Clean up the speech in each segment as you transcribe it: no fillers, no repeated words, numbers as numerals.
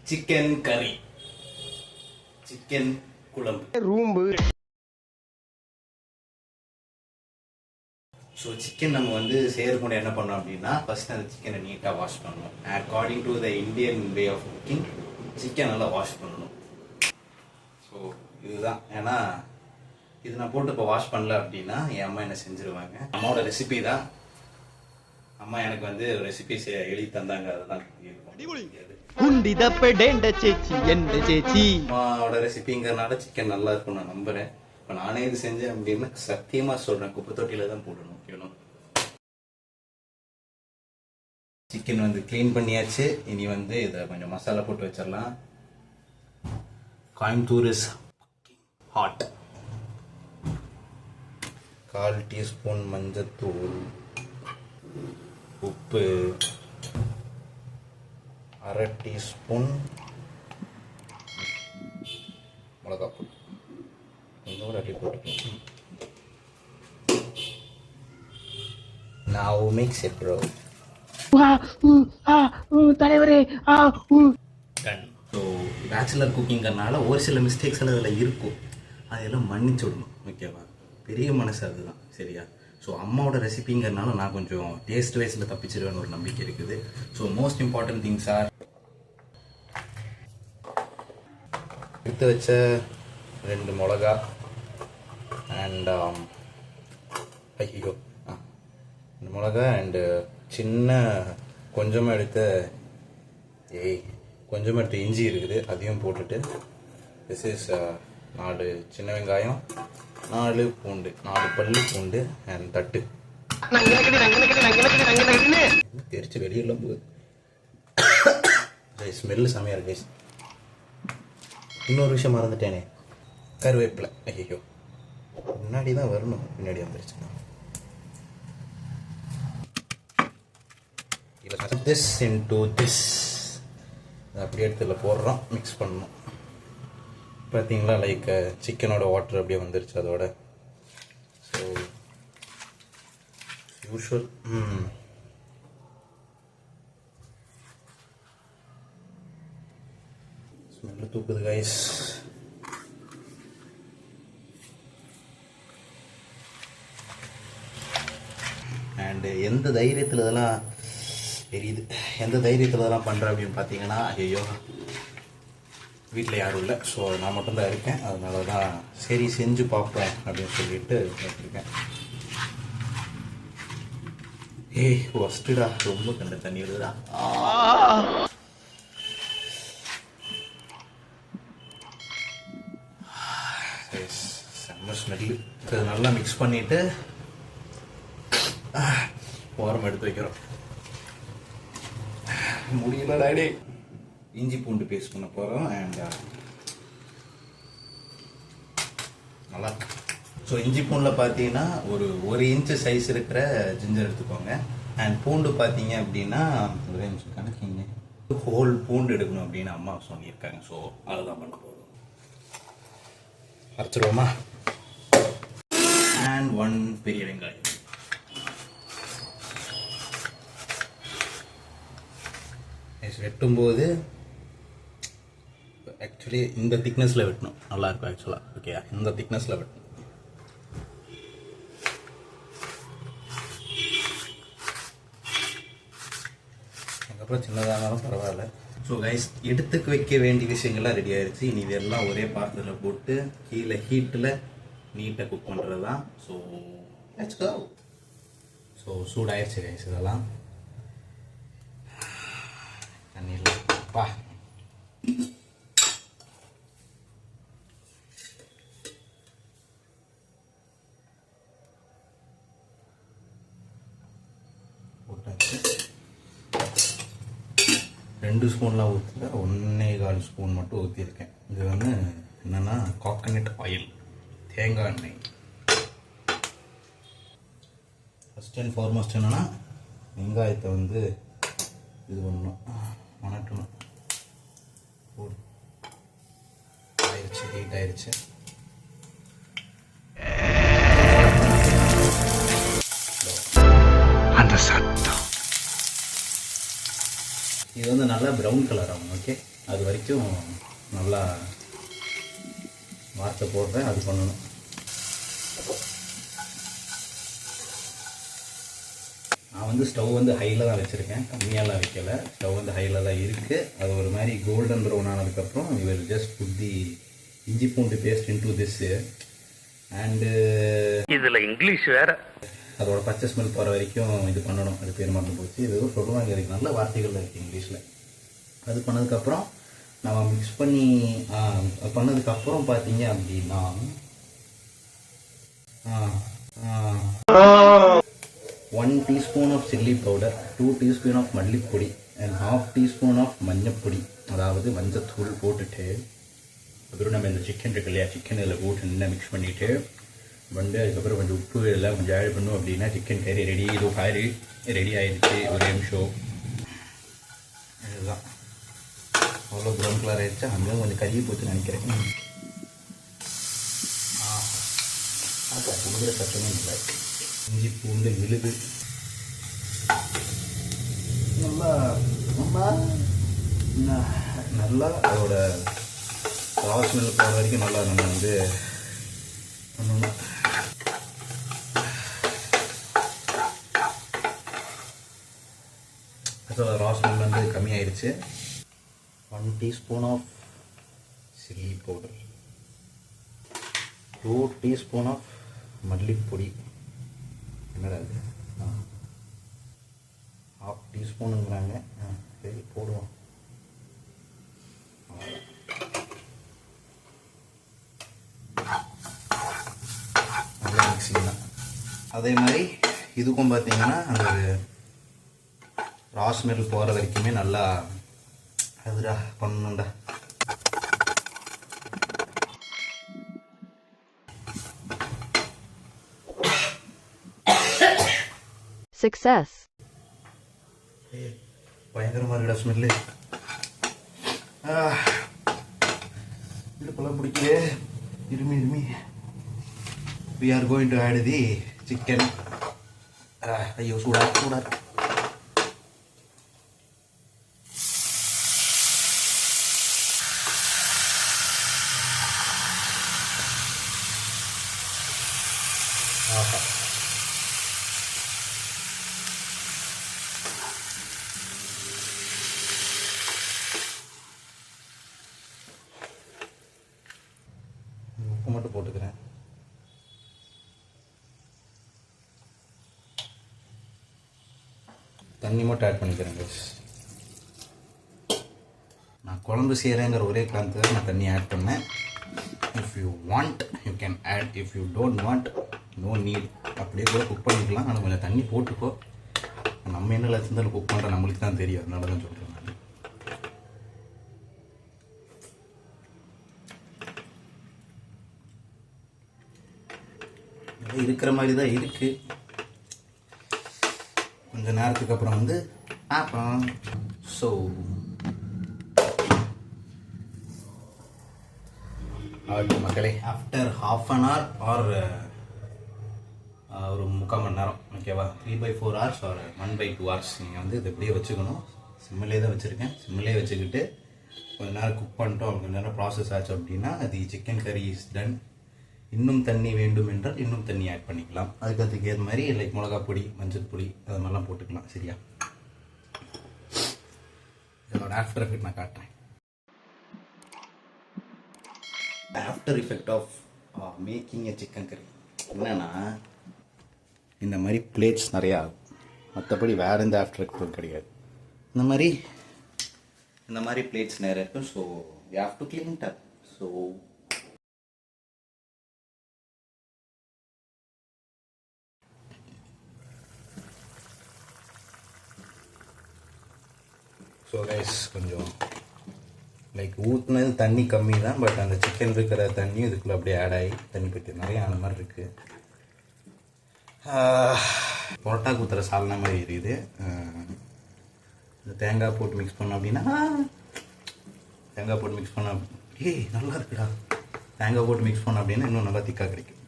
Chicken கறி, chicken குழம்பு room. So chicken நம்ம வந்து செய்யறதுக்கு என்ன பண்ணோம் அப்படின்னா ஃபர்ஸ்ட் அந்த சிக்கனை நீட்டாக வாஷ் பண்ணணும். According to the Indian way of cooking chicken நல்லா வாஷ் பண்ணணும். ஸோ இதுதான், ஏன்னா இது நான் போட்டு இப்போ வாஷ் பண்ணல அப்படின்னா என் அம்மா என்ன செஞ்சிருவாங்க. அம்மாவோட ரெசிபி தான், அம்மா எனக்கு வந்து ரெசிபி எழுதி தந்தாங்க, அதெல்லாம் அம்மாவோட ரெசிபிங்கிறனால சிக்கன் நல்லா இருக்கும் நான் நம்புறேன். இப்போ நானே இது செஞ்சேன் அப்படின்னு சத்தியமா சொல்றேன், குப்பை தொட்டியில தான் போடணும். சிக்கன் வந்து கிளீன் பண்ணியாச்சு. இனி வந்து இதை கொஞ்சம் மசாலா போட்டு வச்சிடலாம். Coimbatore is hot. 1/4 டீஸ்பூன் மஞ்சத்தூள், உப்பு, 1/2 டீஸ்பூன் மிளகாத்தூள், இன்னொரு அடி போட்டுக்கலாம். Now mix it, bro. தலைவரே. ஸோ பேச்சுலர் குக்கிங்கிறனால ஒரு சில மிஸ்டேக்ஸ் எல்லாம் அதில் இருக்கும், அதெல்லாம் மன்னிச்சு விடணும். ஓகேவா? பெரிய மனசு அதுதான், சரியா? ஸோ அம்மாவோட ரெசிபிங்கிறனால நான் கொஞ்சம் டேஸ்ட் வைஸில் தப்பிச்சிருவேன்னு ஒரு நம்பிக்கை இருக்குது. So most important things are எடுத்து வச்ச 2 மிளகா அண்ட் ஐயோ மிளகா அண்டு சின்ன கொஞ்சமாக எடுத்த இஞ்சி இருக்குது, அதையும் போட்டுட்டு திஸ் இஸ் 4 சின்ன வெங்காயம், 4 பூண்டு, 4 பல்லு பூண்டு அண்ட் தட்டு தெரிச்சு வெளியெல்லாம் போகுது. ஸ்மெல்லு செமையாக இருக்கு. இன்னொரு விஷயம் மறந்துட்டேனே, கருவேப்பிலை. ஐயோ, முன்னாடி தான் வரணும், பின்னாடி வந்துருச்சு. திஸ் இன்டு திஸ் அப்படியே எடுத்துல போடுறோம், மிக்ஸ் பண்ணணும். பார்த்தீங்களா, லைக் சிக்கனோட வாட்டர் அப்படியே வந்துருச்சு அதோட. ஸோ யூஷுவல் ஸ்மெல்லு தூக்குது கைஸ். அண்டு எந்த தைரியத்தில் இதெல்லாம் தெரியுது, எந்த தைரியத்தில் இதெல்லாம் பண்ணுறேன் அப்படின்னு பார்த்தீங்கன்னா, ஐயோ வீட்டில் யாரும் இல்லை, ஸோ நான் மட்டும்தான் இருக்கேன். அதனால தான் சரி செஞ்சு பார்ப்பேன் அப்படின்னு சொல்லிட்டு வச்சுருக்கேன். ஏய் ஃபஸ்ட்டுடா, ரொம்ப கண்ட தண்ணி வருதுடா. செம்ம ஸ்மெல்லு. நல்லா மிக்ஸ் பண்ணிவிட்டு ஓரம் எடுத்து வைக்கிறோம். முடியல டாடி. இஞ்சி பூண்டு பேஸ்ட் பண்ண போகிறோம் அண்ட் நல்லா. ஸோ இஞ்சி பூண்டில் பார்த்தீங்கன்னா ஒரு இன்ச்சு சைஸ் இருக்கிற ஜிஞ்சர் எடுத்துக்கோங்க. அண்ட் பூண்டு பார்த்தீங்க அப்படின்னா ஒரே நிமிஷம் கணக்கிங்க, ஹோல் பூண்டு எடுக்கணும் அப்படின்னு அம்மா சொல்லியிருக்காங்க. ஸோ அதுதான் பண்ண போகிறோம். அரைச்சிருவோமா? அண்ட் 1 பெரிய வெங்காயம். வெட்டும்போது ஆக்சுவலி இந்த திக்னஸில் வெட்டணும், நல்லாயிருக்கும் ஆக்சுவலாக. ஓகே, இந்த திக்னஸில் வெட்டணும். அதுக்கப்புறம் சின்னதாக இருந்தாலும் பரவாயில்ல. ஸோ கைஸ், எடுத்துக்கு வைக்க வேண்டிய விஷயங்கள்லாம் ரெடி ஆயிடுச்சு. இனி இதெல்லாம் ஒரே பாத்திரத்தில் போட்டு கீழே ஹீட்டில் நீட்டாக குக் பண்ணுறது தான். So let's go. ஸோ சூடாயிடுச்சு கைஸ். இதெல்லாம் தண்ணியில் பா போட்டாச்சு. 2 ஸ்பூன்லாம் ஊற்றல, 1.25 ஸ்பூன் மட்டும் ஊற்றிருக்கேன். இது வந்து என்னென்னா கோகனட் ஆயில், தேங்காய் எண்ணெய். ஃபஸ்ட் அண்ட் ஃபார்மோஸ்ட் என்னென்னா வெங்காயத்தை வந்து இது பண்ணணும், வணட்டணும். ஆயிடுச்சு, ஹீட் ஆயிடுச்சு. அந்த சத்தம் இது வந்து நல்லா ப்ரௌன் கலர் ஆகும். ஓகே, அது வரைக்கும் நல்லா வார்த்தை போடுறேன். அது பண்ணணும். நான் வந்து ஸ்டவ் வந்து ஹையில் தான் வச்சுருக்கேன், கம்மியாலாம் வைக்கலை. ஸ்டவ் வந்து ஹையில் தான் இருக்குது. அது ஒரு மாதிரி கோல்டன் ப்ரௌன் ஆனதுக்கப்புறம் வில் ஜஸ்ட் புட் தி இஞ்சி பூண்டு பேஸ்ட் இன்டு திஸ். அண்டு இதில் இங்கிலீஷ் வேறு, அதோட பச்சை ஸ்மெல் போகிற வரைக்கும் இது பண்ணணும். அது பேர் மறந்து போச்சு. இது சொல்லுவாங்க, இதுக்கு நல்ல வார்த்தைகள் இருக்குது இங்கிலீஷில். அது பண்ணதுக்கப்புறம் நம்ம மிக்ஸ் பண்ணி பண்ணதுக்கப்புறம் பார்த்தீங்க அப்படின்னா 1 teaspoon of chilli powder, 2 teaspoon of மல்லிப்பொடி அண்ட் 1/2 teaspoon ஆஃப் மஞ்சப்பொடி, அதாவது மஞ்சத்தூள் போட்டுட்டு அப்புறம் நம்ம இந்த சிக்கன் இருக்கு இல்லையா, சிக்கன் இதில் போட்டு நல்லா மிக்ஸ் பண்ணிவிட்டு வந்து அதுக்கப்புறம் கொஞ்சம் உப்பு எல்லாம் கொஞ்சம் ஆட் பண்ணும் அப்படின்னா சிக்கன் கறி ரெடி. இது கறி ரெடி ஆகிடுச்சு. ஒரே நிமிஷம். இதுதான் அவ்வளோ ப்ரௌன் கலர் ஆகிடுச்சா, அங்கேயும் கொஞ்சம் கறி போச்சு நினைக்கிறேன். கொடுக்குற சட்டமே இல்லை. இஞ்சி பூண்டு விழுது நல்லா அதோட ஸ்மெல் போகிற வரைக்கும் நல்லா நம்ம வந்து பண்ணணும். ஸ்மெல் வந்து கம்மியாயிடுச்சு. 1 teaspoon of chilli powder, 2 teaspoon of மல்லிப்பொடி, என்னடா இது 1/2 teaspoonங்கிறாங்க. சரி போடுவோம். நல்லா மிக்சிங் தான். அதே மாதிரி இதுக்கும் பார்த்தீங்கன்னா அந்த ரா ஸ்மெல் போகிற வரைக்குமே நல்லா அதுடா பண்ணணும்டா. Success. பயங்கரமாக இருக்குடா ஸ்மெல்லு. இடுப்பெல்லாம் பிடிக்கவே இருமி. We are going to add the chicken. ஐயோ சூடா. உப்பு மட்டும் போட்டுக்கிறேன். தண்ணி மட்டும் ஆட் பண்ணிக்கிறேன் guys. நான் குழம்பு செய்கிறேங்கிற ஒரே காரணத்துக்கு நான் தண்ணி ஆட் பண்ணேன். If you want you can add, if you don't want no need. அப்படியே கூட குக் பண்ணிக்கலாம். ஆனால் கொஞ்சம் தண்ணி போட்டுக்கோ. நம்ம என்ன லட்சத்தில் குக் பண்ணுற நம்மளுக்கு தான் தெரியும். அதனால தான் சொல்கிறேன் நான். இருக்கிற மாதிரி தான் இருக்குது. கொஞ்சம் நேரத்துக்கு அப்புறம் வந்து பார்ப்போம். ஸோ மக்களே, ஆஃப்டர் ½ an hour ஆர் ஒரு 3/4 மணி நேரம், ஓகேவா, 3/4 hours ஆர் 1/2 hours நீங்கள் வந்து இது எப்படியே வச்சுக்கணும். சிம்மிலே தான் வச்சுருக்கேன். சிம்மிலே வச்சுக்கிட்டு கொஞ்சம் நேரம் குக் பண்ணிட்டோம், கொஞ்சம் நேரம் ப்ராசஸ் ஆச்சு அப்படின்னா அது சிக்கன் கறி இஸ் டன். இன்னும் தண்ணி வேண்டும் என்றால் இன்னும் தண்ணி ஆட் பண்ணிக்கலாம். அதுக்கு ஏற்ற மாதிரி லைக் மிளகா பொடி, மஞ்சள் பொடி, அது மாதிரிலாம் போட்டுக்கலாம். சரியா? இதோட ஆஃப்டர் எஃபெக்ட் நான் காட்டுறேன். After effect of making a chicken curry என்னன்னா, இந்த மாதிரி பிளேட்ஸ் நிறையா ஆகும். மற்றபடி வேறு எந்த ஆஃப்டர் எஃபெக்ட் கிடையாது. இந்த மாதிரி பிளேட்ஸ் நிறைய இருக்கும். So you have to clean it up. So guys, கொஞ்சம் லைக் ஊற்றுனது தண்ணி கம்மி தான். பட் அந்த சிக்கன் இருக்கிற தண்ணியும் இதுக்குள்ளே அப்படியே ஆட் ஆகி தண்ணி பற்றி நிறைய ஆன மாதிரி இருக்குது. பரோட்டா ஊற்றுற சால்னா மாதிரி இருக்குது. இந்த தேங்காய் போட்டு மிக்ஸ் பண்ணோம் அப்படின்னா, நல்லா இருக்குடா. தேங்காய் போட்டு மிக்ஸ் பண்ணோம் அப்படின்னா இன்னும் நல்லா திக்காக கிடைக்கும்.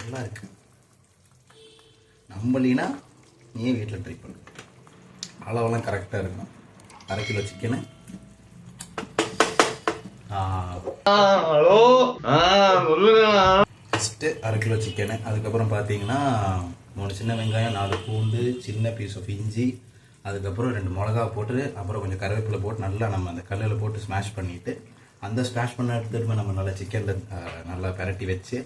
நல்லா இருக்கு. நம்பலினா நீ வீட்டில் ட்ரை பண்ணு. அளவெல்லாம் கரெக்டாக இருக்கணும். 1/2 kilo chicken, first 1/2 kilo chicken. அதுக்கப்புறம் பார்த்தீங்கன்னா 3 சின்ன வெங்காயம், 4 பூண்டு, சின்ன பீஸ் ஆஃப் இஞ்சி, அதுக்கப்புறம் 2 மிளகா போட்டு, அப்புறம் கொஞ்சம் கருவேப்பிலை போட்டு நல்லா நம்ம அந்த கல்லில் போட்டு ஸ்மாஷ் பண்ணிவிட்டு, அந்த ஸ்மாஷ் பண்ண எடுத்துகிட்டு நம்ம நல்லா சிக்கனில் நல்லா பிரட்டி வச்சு,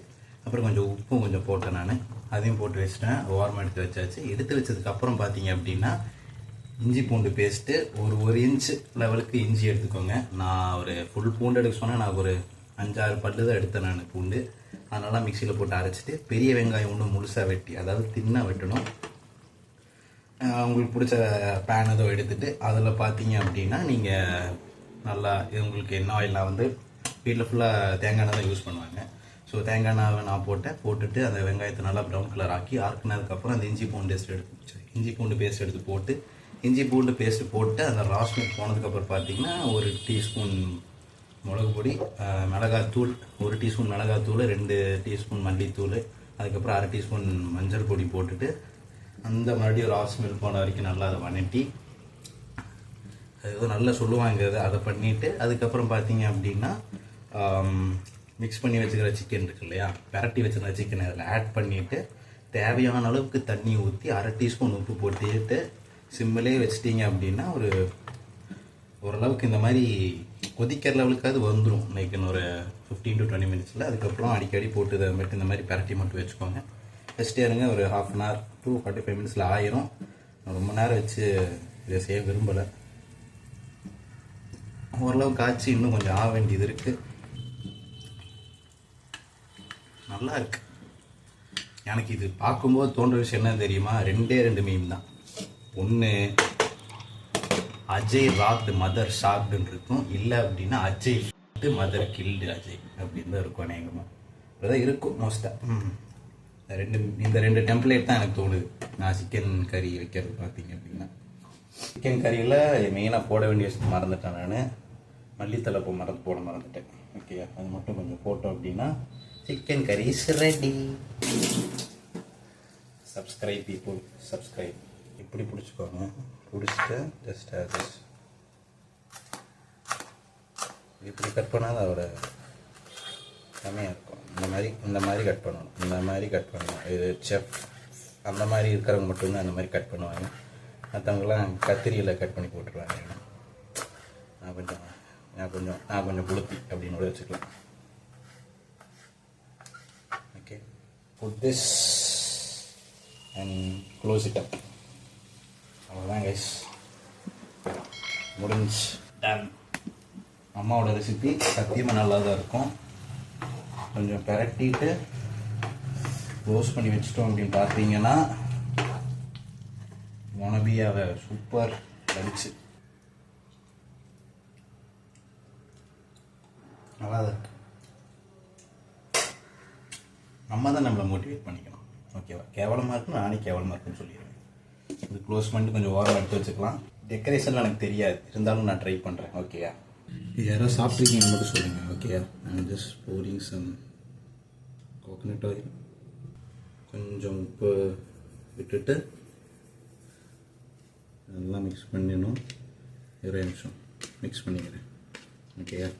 அப்புறம் கொஞ்சம் உப்பும் கொஞ்சம் போட்டேன். நான் அதையும் போட்டு வச்சிட்டேன். ஓரமாக எடுத்து வச்சாச்சு. எடுத்து வச்சதுக்கப்புறம் பார்த்தீங்க அப்படின்னா இஞ்சி பூண்டு பேஸ்ட்டு ஒரு இன்ச்சு லெவலுக்கு இஞ்சி எடுத்துக்கோங்க. நான் ஒரு ஃபுல் பூண்டு எடுக்க சொன்னேன். நான் ஒரு 5-6 பல்லு தான் எடுத்தேன் நான் பூண்டு. அதனால மிக்சியில் போட்டு அரைச்சிட்டு, பெரிய வெங்காயம் ஒன்று முழுசாக வெட்டி, அதாவது தின்னாக வெட்டணும். உங்களுக்கு பிடிச்ச பேன் ஏதோ எடுத்துகிட்டு அதில் பார்த்தீங்க அப்படின்னா நீங்கள் நல்லா உங்களுக்கு என்ன ஆயில், நான் வந்து வீட்டில் ஃபுல்லாக தேங்காய் எண்ணெய் தான் யூஸ் பண்ணுவாங்க. ஸோ தேங்காய் எண்ணெய் நான் போட்டுட்டு அந்த வெங்காயத்தை நல்லா ப்ரௌன் கலர் ஆக்கி ஆக்கினதுக்கப்புறம் அந்த இஞ்சி பூண்டு பேஸ்ட் எடுத்து போட்டு, இஞ்சி பூண்டு பேஸ்ட்டு போட்டு அந்த ராஸ்மெட் போனதுக்கப்புறம் பார்த்தீங்கன்னா 1 டீஸ்பூன் மிளகு பொடி, மிளகாத்தூள் 1 டீஸ்பூன் மிளகாத்தூள், 2 டீஸ்பூன் மல்லித்தூள், அதுக்கப்புறம் 1/2 டீஸ்பூன் மஞ்சள் பொடி போட்டுட்டு அந்த மறுபடியும் ராஸ்மெல் போன வரைக்கும் நல்லா அதை வணட்டி, அது ஏதோ நல்லா சொல்லுவாங்க அதை பண்ணிவிட்டு, அதுக்கப்புறம் பார்த்தீங்க அப்படின்னா மிக்ஸ் பண்ணி வச்சுக்கிற சிக்கன் இருக்கு இல்லையா, பிரட்டி வச்சுக்கிற சிக்கனை அதில் ஆட் பண்ணிவிட்டு தேவையான அளவுக்கு தண்ணி ஊற்றி 1/2 டீஸ்பூன் உப்பு போட்டுட்டு சிம்மிலே வச்சிட்டிங்க அப்படின்னா ஓரளவுக்கு இந்த மாதிரி கொதிக்கிற லெவலுக்காவது வந்துடும். லைக் ஒரு 15 to 20 மினிட்ஸில். அதுக்கப்புறம் அடிக்கடி போட்டு இதை மட்டும் இந்த மாதிரி பிரட்டி மட்டும் வச்சுக்கோங்க. வச்சுட்டே இருங்க. ஒரு 1/2 hour to 45 மினிட்ஸில் ஆயிரும். ரொம்ப நேரம் வச்சு இதை செய்ய விரும்பலை. ஓரளவுக்கு ஆச்சு, இன்னும் கொஞ்சம் ஆக வேண்டியது இருக்குது. நல்லா இருக்கு. எனக்கு இது பார்க்கும்போது தோன்ற விஷயம் என்ன தெரியுமா, 2 மீம் தான். ஒன்று அஜய் ராக்டு மதர் ஷாக்டுன்னு இருக்கும், இல்லை அப்படின்னா அஜய் மதர் கில்டு அஜய் அப்படின்னு தான் இருக்கும். அநேகமாக அதுதான் இருக்கும் மோஸ்ட்டாக. இந்த 2 டெம்ப்ளேட் தான் எனக்கு தோணுது. நான் சிக்கன் கறி வைக்கிறது பார்த்தீங்க அப்படின்னா, சிக்கன் கறியில் மெயினாக போட வேண்டிய விஷயம் மறந்துட்டேன். நான் மல்லித்தலை போட மறந்துட்டேன். ஓகே, அது மட்டும் கொஞ்சம் போட்டோம் அப்படின்னா சிக்கன் கறி is ready. Subscribe people, subscribe. இப்படி பிடிச்சிக்கோங்க. பிடிச்சிட்டு ஜஸ்ட் இப்படி கட் பண்ணால் அதோட செம்மையாக இருக்கும். இந்த மாதிரி கட் பண்ணணும். இந்த மாதிரி கட் பண்ணணும். இது செஃப் அந்த மாதிரி இருக்கிறவங்க மட்டும்தான் அந்த மாதிரி கட் பண்ணுவாங்க. மற்றவங்களாம் கத்திரியில் கட் பண்ணி போட்டுருவாங்க. நான் கொஞ்சம் புளுத்தி அப்படின்னு கூட வச்சுக்கலாம். Okay, put this and close it up. அவ்வளோதான் கைஸ், முடிஞ்சு. டன். அம்மாவோட ரெசிபி சத்தியமாக நல்லா தான் இருக்கும். கொஞ்சம் பிரட்டிட்டு க்ளோஸ் பண்ணி வச்சிட்டோம் அப்படின்னு பார்த்தீங்கன்னா மொனபியாவை சூப்பர் லன்ச்சு. நல்லா தான் இருக்கு. நம்ம தான் நம்மளை மோட்டிவேட் பண்ணிக்கணும். ஓகேவா? கேவலமாக இருக்குன்னு நானே கேவலமாக இருக்குன்னு சொல்லிடுவேன். இது க்ளோஸ் பண்ணிட்டு கொஞ்சம் ஓரம் எடுத்து வச்சுக்கலாம். டெக்கரேஷன் எனக்கு தெரியாது, இருந்தாலும் நான் ட்ரை பண்ணுறேன். ஓகேயா? யாராவது சாப்பிட்ருக்கீங்க மட்டும் சொல்லுங்கள். ஓகேயா? நான் just pouring some coconut oil, கொஞ்சம் உப்பு விட்டுட்டு நல்லா மிக்ஸ் பண்ணிடணும். 20 நிமிஷம் மிக்ஸ் பண்ணிக்கிறேன். ஓகேயா?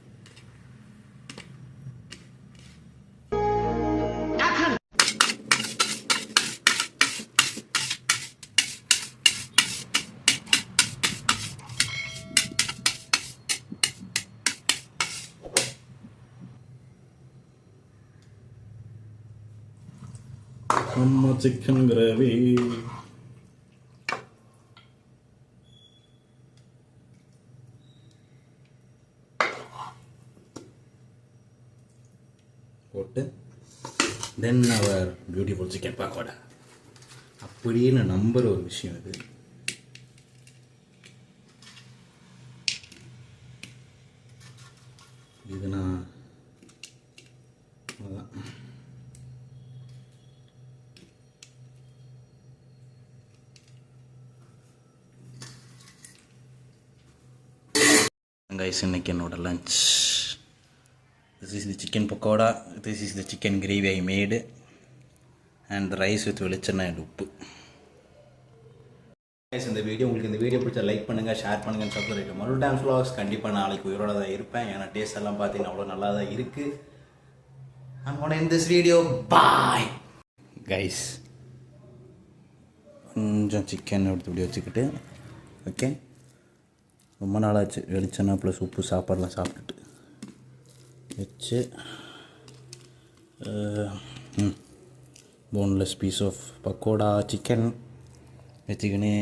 நம்ம சிக்கன் கிரேவி போட்டு தென் அவர் பியூட்டிஃபுல் சிக்கன் பக்கோடா அப்படின்னு நம்புற ஒரு விஷயம் இது. இது நான் அதான் guys, இன்னைக்கு என்னோட lunch. This is the chicken pakoda, this is the chicken gravy I made and the rice with வெளிச்செண்ணெய் and உப்பு. Guys, இந்த வீடியோ உங்களுக்கு இந்த வீடியோ பிடிச்சா லைக் பண்ணுங்கள், ஷேர் பண்ணுங்கன்னு சப்ஸ்கிரைப் மறுபடியும் டான்ஸ் vlogs கண்டிப்பாக நாளைக்கு உயிரோட தான் இருப்பேன். ஏன்னா டேஸ்ட் எல்லாம் பார்த்தீங்கன்னா அவ்வளோ நல்லா தான் இருக்குது. I'm gonna end this video. Bye guys. கொஞ்சம் சிக்கன் எடுத்து இப்படி வச்சுக்கிட்டு ஓகே. ரொம்ப நாளாச்சு வெளிச்செண்ணெய் ப்ளஸ் உப்பு சாப்பாடெலாம் சாப்பிட்டுட்டு வச்சு boneless piece of pakoda chicken வச்சுக்கின்னு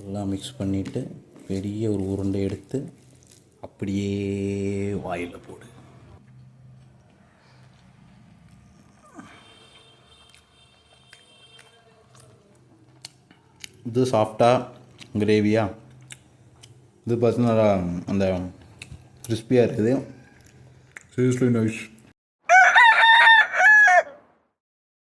எல்லாம் மிக்ஸ் பண்ணிவிட்டு பெரிய ஒரு உருண்டை எடுத்து அப்படியே வாயில் போடு. இது சாஃப்டாக கிரேவியாக, இது பார்த்தீங்கன்னா அந்த கிறிஸ்பியாக இருக்குது. Seriously nice.